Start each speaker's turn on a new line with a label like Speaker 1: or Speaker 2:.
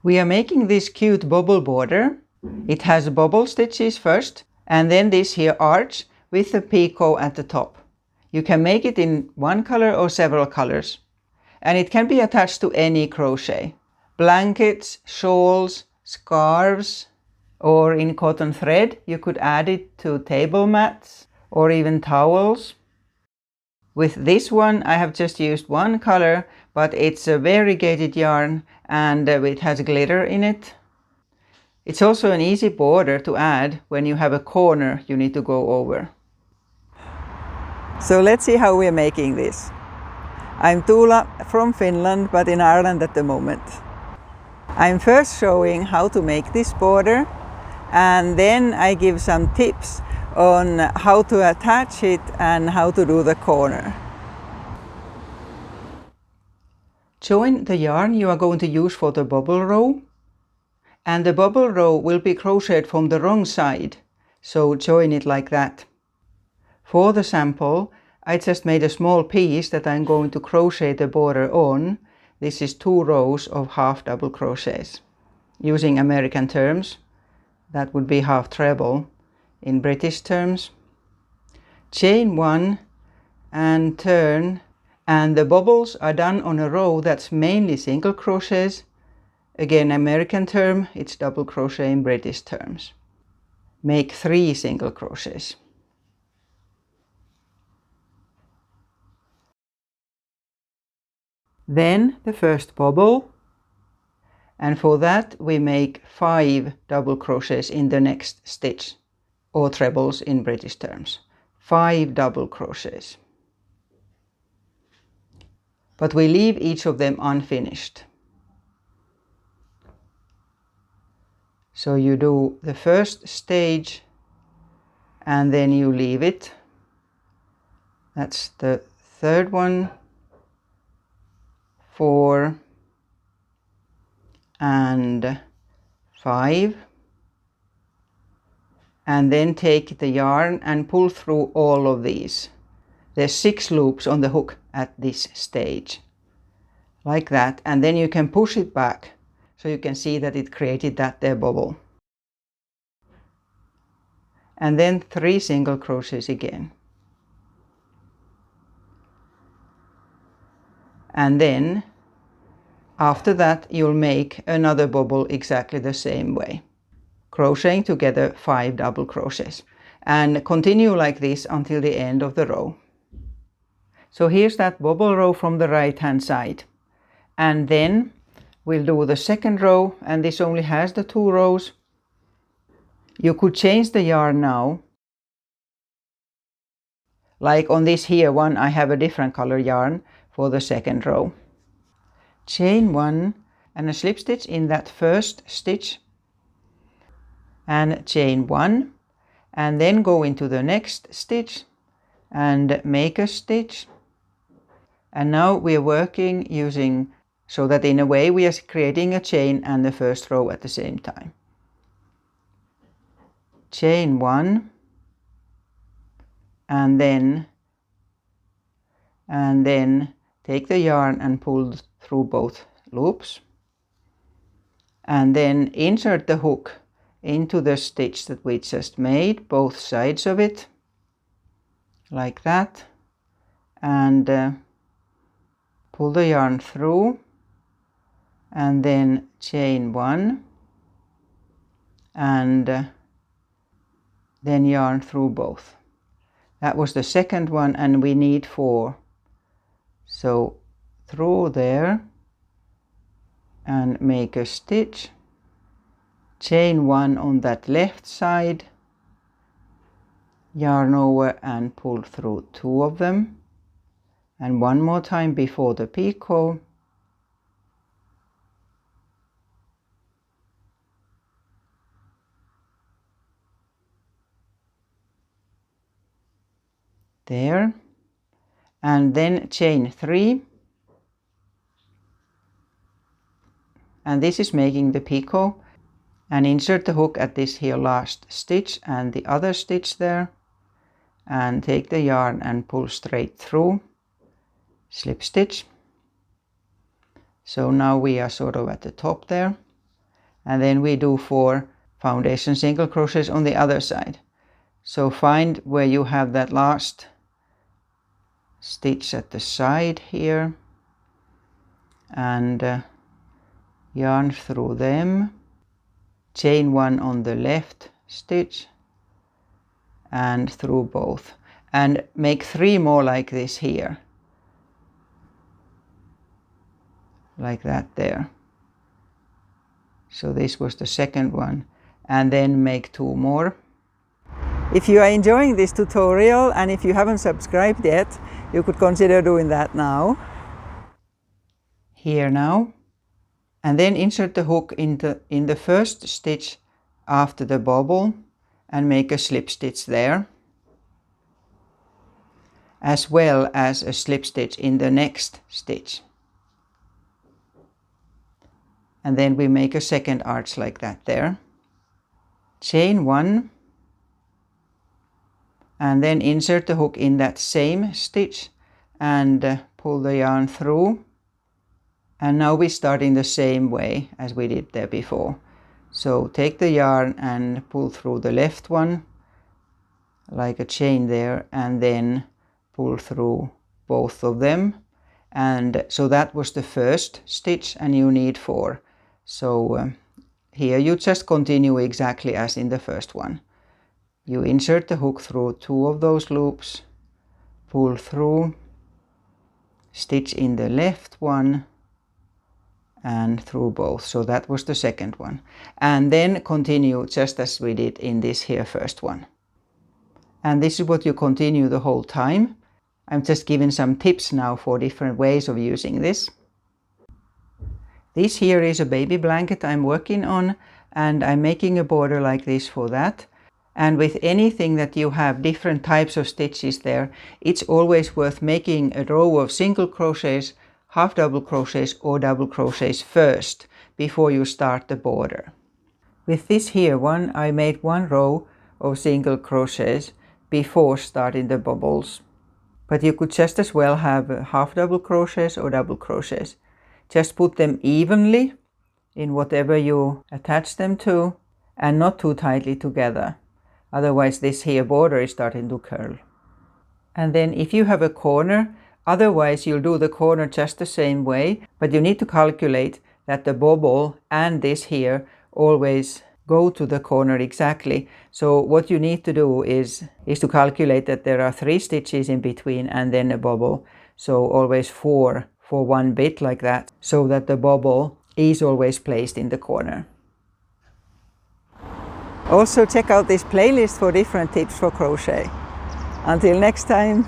Speaker 1: We are making this cute bobble border. It has bobble stitches first and then this here arch with the picot at the top. You can make it in one color or several colors. And it can be attached to any crochet. Blankets, shawls, scarves, or in cotton thread you could add it to table mats or even towels. With this one I have just used one color, but it's a variegated yarn and it has glitter in it. It's also an easy border to add when you have a corner you need to go over. So let's see how we're making this. I'm Tuula from Finland, but in Ireland at the moment. I'm first showing how to make this border, and then I give some tips on how to attach it and how to do the corner. Join the yarn you are going to use for the bobble row, and the bobble row will be crocheted from the wrong side, so join it like that. For the sample, I just made a small piece that I'm going to crochet the border on. This is 2 rows of half double crochets. Using American terms, that would be half treble in British terms. Chain 1 and turn, and the bobbles are done on a row that's mainly single crochets. Again, American term, it's double crochet in British terms. Make 3 single crochets. Then the first bobble, and for that we make 5 double crochets in the next stitch, or trebles in British terms. 5 double crochets. But we leave each of them unfinished. So you do the first stage and then you leave it. That's the third one, 4 and 5, and then take the yarn and pull through all of these. There's 6 loops on the hook at this stage, like that, and then you can push it back so you can see that it created that there bobble. And then 3 single crochets again. And then after that you'll make another bobble exactly the same way, crocheting together 5 double crochets, and continue like this until the end of the row. So here's that bobble row from the right hand side, and then we'll do the second row, and this only has the 2 rows. You could change the yarn now. Like on this here one I have a different color yarn for the second row. Chain 1 and a slip stitch in that first stitch, and chain 1, and then go into the next stitch and make a stitch. And now we are working using, so that in a way we are creating a chain and the first row at the same time. Chain 1 and then take the yarn and pull through both loops, and then insert the hook into the stitch that we just made, both sides of it, like that, and pull the yarn through, and then chain 1 and then yarn through both. That was the second one, and we need 4. So through there and make a stitch, chain 1 on that left side, yarn over and pull through 2 of them, and one more time before the picot, there, and then chain 3, and this is making the picot, and insert the hook at this here last stitch and the other stitch there, and take the yarn and pull straight through, slip stitch. So now we are sort of at the top there, and then we do 4 foundation single crochets on the other side. So find where you have that last stitch at the side here and yarn through them, chain 1 on the left stitch and through both, and make 3 more like this here, like that there. So this was the second one, and then make 2 more. If you are enjoying this tutorial and if you haven't subscribed yet, you could consider doing that now. Here now, and then insert the hook in the first stitch after the bobble and make a slip stitch there, as well as a slip stitch in the next stitch. And then we make a second arch like that there. Chain 1 and then insert the hook in that same stitch and pull the yarn through. And now we start in the same way as we did there before. So take the yarn and pull through the left one like a chain there, and then pull through both of them. And so that was the first stitch, and you need 4. So here you just continue exactly as in the first one. You insert the hook through 2 of those loops, pull through, stitch in the left one and through both. So that was the second one. And then continue just as we did in this here first one. And this is what you continue the whole time. I'm just giving some tips now for different ways of using this. This here is a baby blanket I'm working on, and I'm making a border like this for that. And with anything that you have different types of stitches there, it's always worth making a row of single crochets, half double crochets or double crochets first before you start the border. With this here one, I made 1 row of single crochets before starting the bubbles. But you could just as well have half double crochets or double crochets. Just put them evenly in whatever you attach them to and not too tightly together. Otherwise this here border is starting to curl. And then if you have a corner, otherwise you'll do the corner just the same way, but you need to calculate that the bobble and this here always go to the corner exactly. So what you need to do is to calculate that there are 3 stitches in between and then a bobble. So always 4 for one bit like that, so that the bobble is always placed in the corner. Also check out this playlist for different tips for crochet. Until next time.